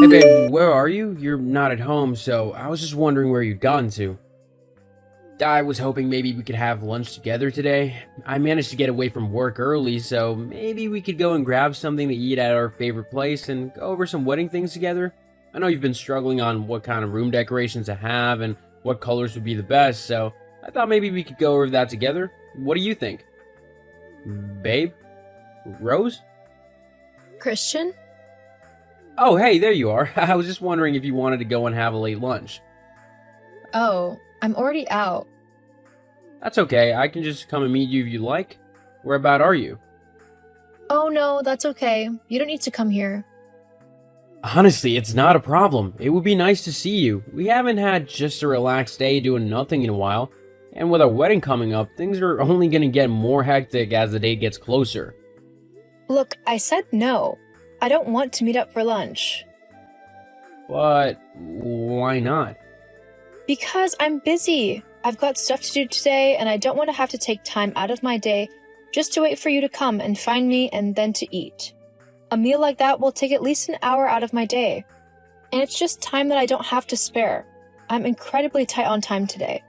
Hey babe, where are you? You're not at home, so I was just wondering where you'd gotten to. I was hoping maybe we could have lunch together today. I managed to get away from work early, so maybe we could go and grab something to eat at our favorite place and go over some wedding things together. I know you've been struggling on what kind of room decorations to have and what colors would be the best, so I thought maybe we could go over that together. What do you think? Babe? Rose? Christian? Oh, hey, there you are. I was just wondering if you wanted to go and have a late lunch. Oh, I'm already out. That's okay, I can just come and meet you if you like. Whereabout are you? Oh no, that's okay. You don't need to come here. Honestly, it's not a problem. It would be nice to see you. We haven't had just a relaxed day doing nothing in a while. And with our wedding coming up, things are only gonna get more hectic as the date gets closer. Look, I said no. I don't want to meet up for lunch. But why not? Because I'm busy. I've got stuff to do today, and I don't want to have to take time out of my day just to wait for you to come and find me and then to eat. A meal like that will take at least an hour out of my day. And it's just time that I don't have to spare. I'm incredibly tight on time today.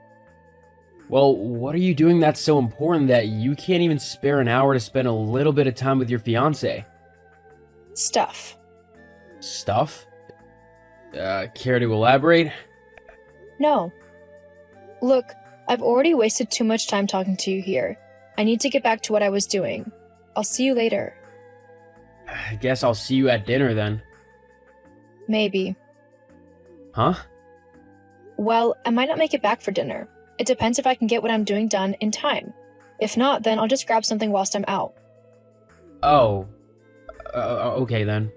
Well, what are you doing that's so important that you can't even spare an hour to spend a little bit of time with your fiancé? Stuff. Stuff? Care to elaborate? No. Look, I've already wasted too much time talking to you here. I need to get back to what I was doing. I'll see you later. I guess I'll see you at dinner then. Maybe. Huh? Well, I might not make it back for dinner. It depends if I can get what I'm doing done in time. If not, then I'll just grab something whilst I'm out. Oh. Okay then.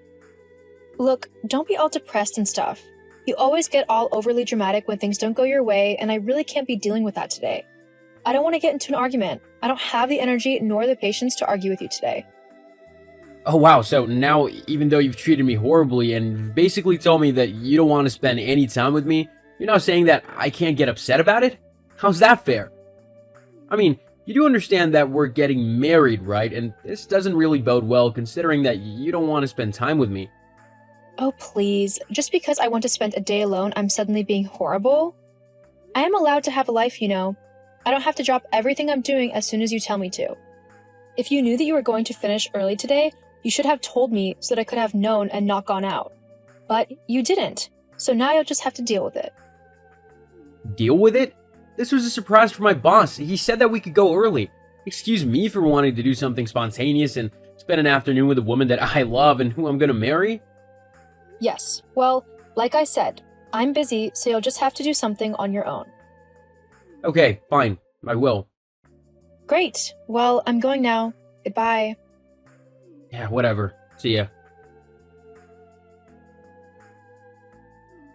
Look, don't be all depressed and stuff. You always get all overly dramatic when things don't go your way, and I really can't be dealing with that today. I don't want to get into an argument. I don't have the energy nor the patience to argue with you today. Oh wow, so now even though you've treated me horribly and basically told me that you don't want to spend any time with me, you're now saying that I can't get upset about it? How's that fair? I mean, you do understand that we're getting married, right? And this doesn't really bode well considering that you don't want to spend time with me. Oh, please. Just because I want to spend a day alone, I'm suddenly being horrible? I am allowed to have a life, you know. I don't have to drop everything I'm doing as soon as you tell me to. If you knew that you were going to finish early today, you should have told me so that I could have known and not gone out. But you didn't, so now you'll just have to deal with it. Deal with it? This was a surprise for my boss. He said that we could go early. Excuse me for wanting to do something spontaneous and spend an afternoon with a woman that I love and who I'm gonna marry? Yes, well, like I said, I'm busy, so you'll just have to do something on your own. Okay, fine. I will. Great. Well, I'm going now. Goodbye. Yeah, whatever. See ya.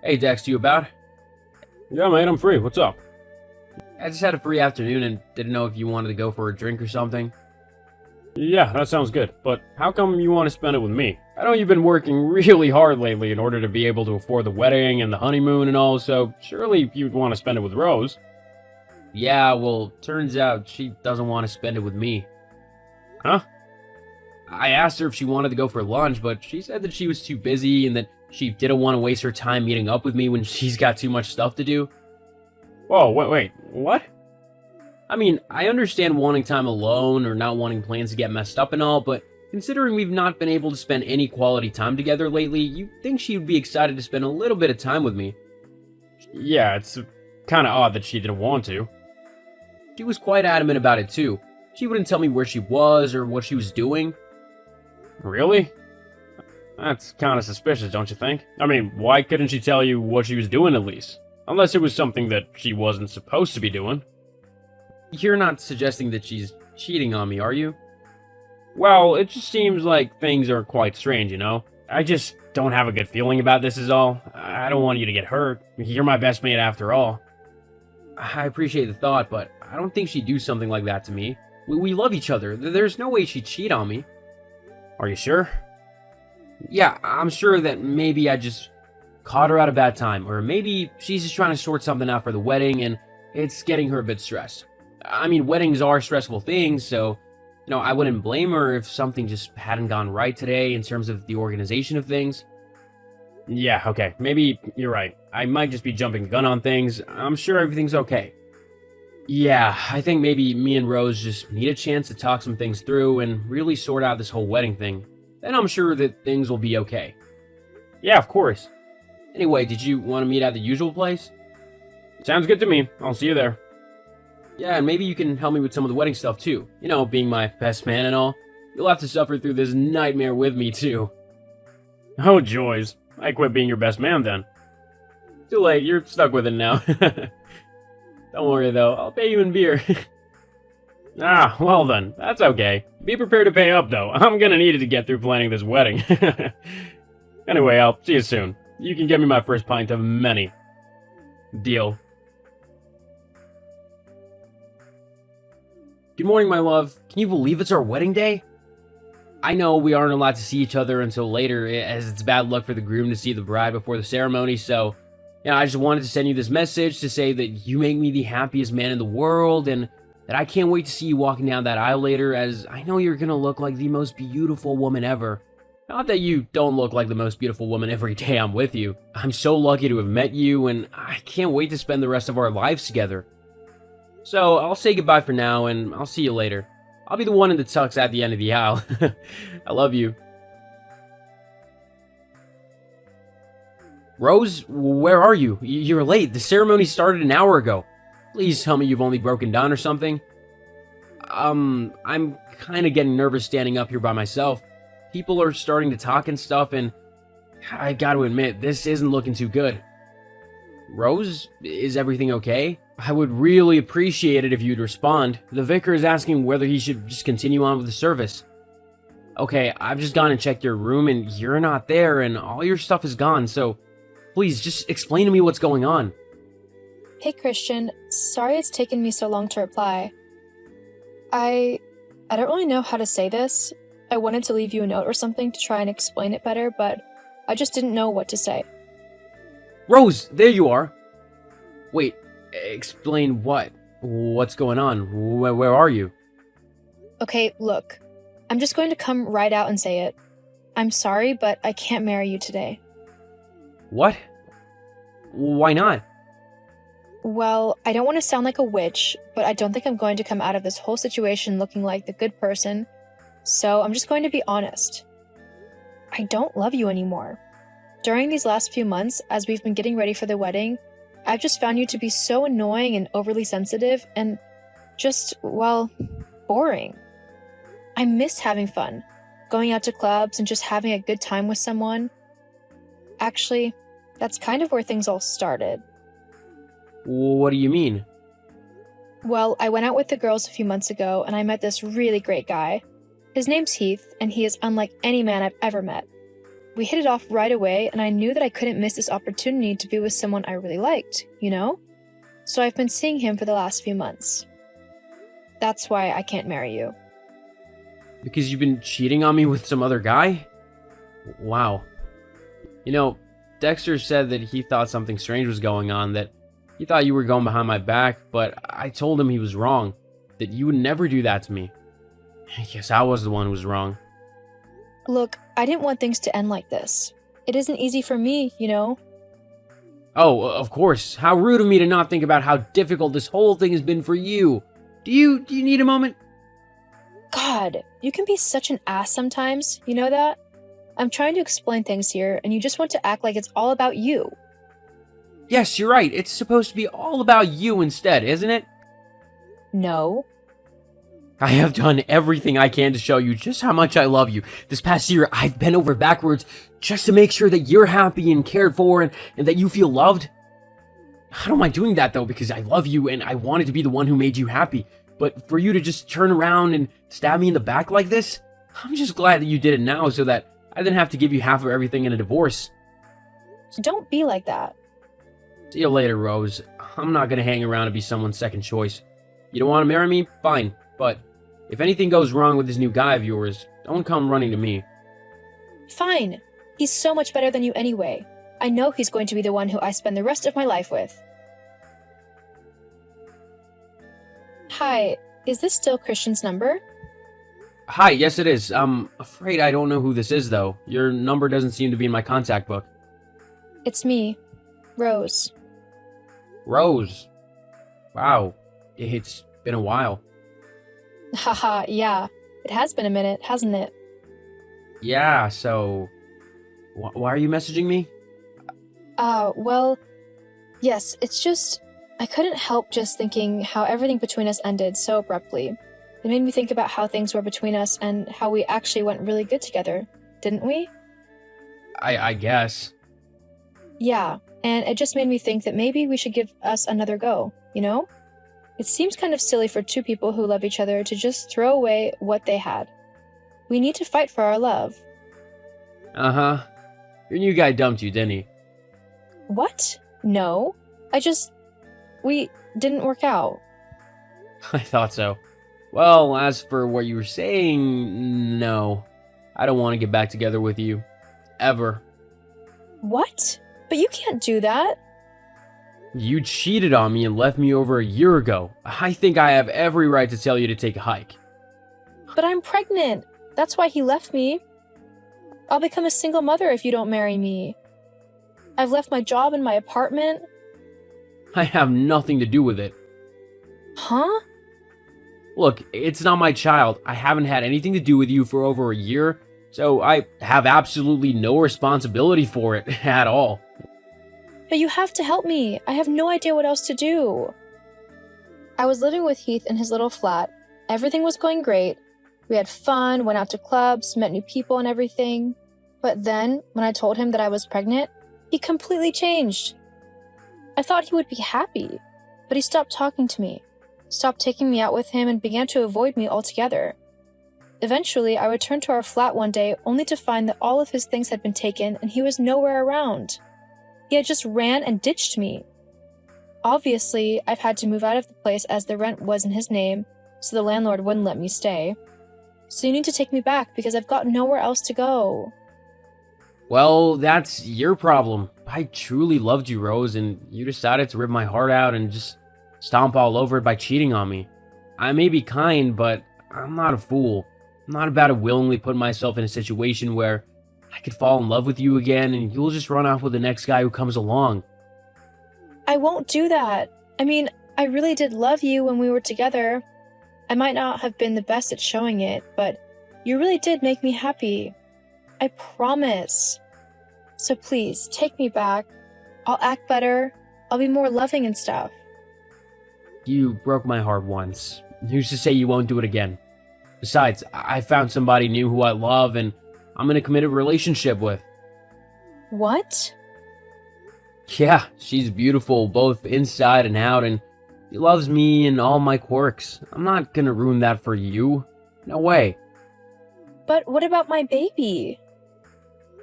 Hey, Dex, you about? Yeah, mate, I'm free. What's up? I just had a free afternoon and didn't know if you wanted to go for a drink or something. Yeah, that sounds good. But how come you want to spend it with me? I know you've been working really hard lately in order to be able to afford the wedding and the honeymoon and all, so surely you'd want to spend it with Rose. Yeah, well, turns out she doesn't want to spend it with me. Huh? I asked her if she wanted to go for lunch, but she said that she was too busy and that she didn't want to waste her time meeting up with me when she's got too much stuff to do. Whoa, wait, what? I mean, I understand wanting time alone or not wanting plans to get messed up and all, but considering we've not been able to spend any quality time together lately, you'd think she would be excited to spend a little bit of time with me. Yeah, it's kind of odd that she didn't want to. She was quite adamant about it too. She wouldn't tell me where she was or what she was doing. Really? That's kind of suspicious, don't you think? I mean, why couldn't she tell you what she was doing at least? Unless it was something that she wasn't supposed to be doing. You're not suggesting that she's cheating on me, are you? Well, it just seems like things are quite strange, you know? I just don't have a good feeling about this is all. I don't want you to get hurt. You're my best mate after all. I appreciate the thought, but I don't think she'd do something like that to me. We love each other. There's no way she'd cheat on me. Are you sure? Yeah, I'm sure that maybe I just caught her at a bad time, or maybe she's just trying to sort something out for the wedding and it's getting her a bit stressed. I mean, weddings are stressful things, so, I wouldn't blame her if something just hadn't gone right today in terms of the organization of things. Yeah, okay. Maybe you're right. I might just be jumping the gun on things. I'm sure everything's okay. Yeah, I think maybe me and Rose just need a chance to talk some things through and really sort out this whole wedding thing. Then I'm sure that things will be okay. Yeah, of course. Anyway, did you want to meet at the usual place? Sounds good to me. I'll see you there. Yeah, and maybe you can help me with some of the wedding stuff too. You know, being my best man and all. You'll have to suffer through this nightmare with me too. Oh, joys. I quit being your best man then. Too late, you're stuck with it now. Don't worry though, I'll pay you in beer. Ah, well then. That's okay. Be prepared to pay up though. I'm gonna need it to get through planning this wedding. Anyway, I'll see you soon. You can get me my first pint of many. Deal. Good morning, my love. Can you believe it's our wedding day? I know we aren't allowed to see each other until later, as it's bad luck for the groom to see the bride before the ceremony, so I just wanted to send you this message to say that you make me the happiest man in the world, and that I can't wait to see you walking down that aisle later, as I know you're gonna look like the most beautiful woman ever. Not that you don't look like the most beautiful woman every day I'm with you. I'm so lucky to have met you, and I can't wait to spend the rest of our lives together. So, I'll say goodbye for now, and I'll see you later. I'll be the one in the tux at the end of the aisle. I love you. Rose, where are you? You're late. The ceremony started an hour ago. Please tell me you've only broken down or something. I'm kind of getting nervous standing up here by myself. People are starting to talk and stuff, and I gotta admit, this isn't looking too good. Rose, is everything okay? I would really appreciate it if you'd respond. The vicar is asking whether he should just continue on with the service. Okay, I've just gone and checked your room, and you're not there, and all your stuff is gone, so please, just explain to me what's going on. Hey Christian, sorry it's taken me so long to reply. I don't really know how to say this. I wanted to leave you a note or something to try and explain it better, but I just didn't know what to say. Rose, there you are. Wait, explain what? What's going on? Where are you? Okay, look. I'm just going to come right out and say it. I'm sorry, but I can't marry you today. What? Why not? Well, I don't want to sound like a witch, but I don't think I'm going to come out of this whole situation looking like the good person, so I'm just going to be honest. I don't love you anymore. During these last few months, as we've been getting ready for the wedding, I've just found you to be so annoying and overly sensitive and just, well, boring. I miss having fun, going out to clubs and just having a good time with someone. Actually, that's kind of where things all started. What do you mean? Well, I went out with the girls a few months ago and I met this really great guy. His name's Heath, and he is unlike any man I've ever met. We hit it off right away, and I knew that I couldn't miss this opportunity to be with someone I really liked, you know? So I've been seeing him for the last few months. That's why I can't marry you. Because you've been cheating on me with some other guy? Wow. You know, Dexter said that he thought something strange was going on, that he thought you were going behind my back, but I told him he was wrong, that you would never do that to me. I guess I was the one who was wrong. Look, I didn't want things to end like this. It isn't easy for me, you know? Oh, of course. How rude of me to not think about how difficult this whole thing has been for you. Do you need a moment? God, you can be such an ass sometimes, you know that? I'm trying to explain things here, and you just want to act like it's all about you. Yes, you're right. It's supposed to be all about you instead, isn't it? No. I have done everything I can to show you just how much I love you. This past year, I've bent over backwards just to make sure that you're happy and cared for and that you feel loved. I don't mind doing that though, because I love you and I wanted to be the one who made you happy. But for you to just turn around and stab me in the back like this, I'm just glad that you did it now so that I didn't have to give you half of everything in a divorce. Don't be like that. See you later, Rose. I'm not gonna hang around to be someone's second choice. You don't want to marry me? Fine. But if anything goes wrong with this new guy of yours, don't come running to me. Fine. He's so much better than you anyway. I know he's going to be the one who I spend the rest of my life with. Hi, is this still Christian's number? Hi, yes it is. I'm afraid I don't know who this is though. Your number doesn't seem to be in my contact book. It's me, Rose. Rose. Wow, it's been a while. Haha, yeah. It has been a minute, hasn't it? Yeah, so why are you messaging me? Well, yes, it's just. I couldn't help just thinking how everything between us ended so abruptly. It made me think about how things were between us and how we actually went really good together, didn't we? I guess. Yeah, and it just made me think that maybe we should give us another go, you know? It seems kind of silly for two people who love each other to just throw away what they had. We need to fight for our love. Uh-huh. Your new guy dumped you, didn't he? What? No. We didn't work out. I thought so. Well, as for what you were saying, no. I don't want to get back together with you. Ever. What? But you can't do that. You cheated on me and left me over a year ago. I think I have every right to tell you to take a hike. But I'm pregnant. That's why he left me. I'll become a single mother if you don't marry me. I've left my job and my apartment. I have nothing to do with it. Huh? Look, it's not my child. I haven't had anything to do with you for over a year, so I have absolutely no responsibility for it at all. But you have to help me. I have no idea what else to do. I was living with Heath in his little flat. Everything was going great. We had fun, went out to clubs, met new people and everything. But then, when I told him that I was pregnant, he completely changed. I thought he would be happy, but he stopped talking to me, stopped taking me out with him, and began to avoid me altogether. Eventually, I returned to our flat one day only to find that all of his things had been taken and he was nowhere around. He had just ran and ditched me. Obviously, I've had to move out of the place as the rent was in his name, so the landlord wouldn't let me stay. So you need to take me back because I've got nowhere else to go. Well, that's your problem. I truly loved you, Rose, and you decided to rip my heart out and just stomp all over it by cheating on me. I may be kind, but I'm not a fool. I'm not about to willingly put myself in a situation where I could fall in love with you again and you'll just run off with the next guy who comes along. I won't do that. I mean, I really did love you when we were together. I might not have been the best at showing it, but you really did make me happy. I promise. So please, take me back. I'll act better. I'll be more loving and stuff. You broke my heart once. Who's to say you won't do it again? Besides, I found somebody new who I love and I'm in a committed relationship with. What? Yeah, she's beautiful both inside and out, and she loves me and all my quirks. I'm not gonna ruin that for you. No way. But what about my baby?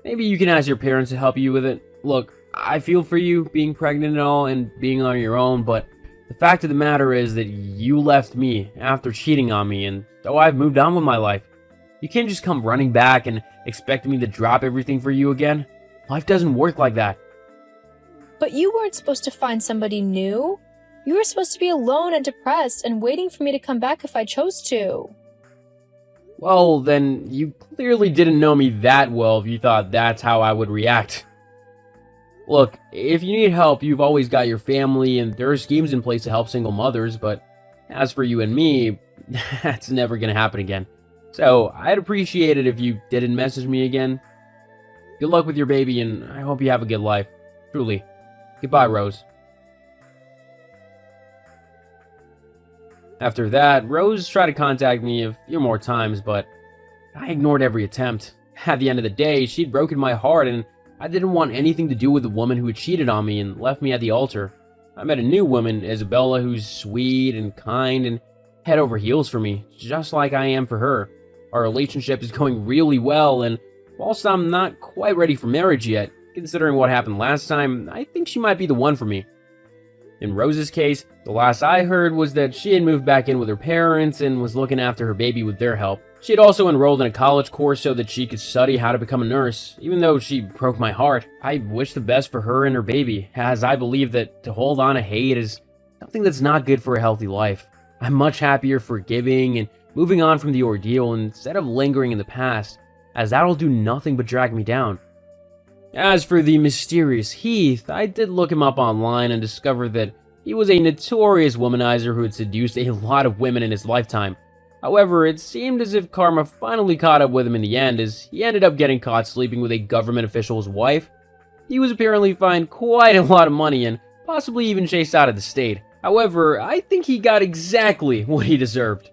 Maybe you can ask your parents to help you with it. Look, I feel for you being pregnant and all and being on your own, but the fact of the matter is that you left me after cheating on me, and so I've moved on with my life. You can't just come running back and expect me to drop everything for you again. Life doesn't work like that. But you weren't supposed to find somebody new. You were supposed to be alone and depressed and waiting for me to come back if I chose to. Well, then you clearly didn't know me that well if you thought that's how I would react. Look, if you need help, you've always got your family, and there are schemes in place to help single mothers, but as for you and me, that's never gonna happen again. So, I'd appreciate it if you didn't message me again. Good luck with your baby, and I hope you have a good life. Truly. Goodbye, Rose. After that, Rose tried to contact me a few more times, but I ignored every attempt. At the end of the day, she'd broken my heart, and I didn't want anything to do with the woman who had cheated on me and left me at the altar. I met a new woman, Isabella, who's sweet and kind and head over heels for me, just like I am for her. Our relationship is going really well, and whilst I'm not quite ready for marriage yet, considering what happened last time, I think she might be the one for me. In Rose's case, the last I heard was that she had moved back in with her parents and was looking after her baby with their help. She had also enrolled in a college course so that she could study how to become a nurse. Even though she broke my heart, I wish the best for her and her baby, as I believe that to hold on to hate is something that's not good for a healthy life. I'm much happier forgiving and moving on from the ordeal instead of lingering in the past, as that'll do nothing but drag me down. As for the mysterious Heath, I did look him up online and discovered that he was a notorious womanizer who had seduced a lot of women in his lifetime. However, it seemed as if karma finally caught up with him in the end, as he ended up getting caught sleeping with a government official's wife. He was apparently fined quite a lot of money and possibly even chased out of the state. However, I think he got exactly what he deserved.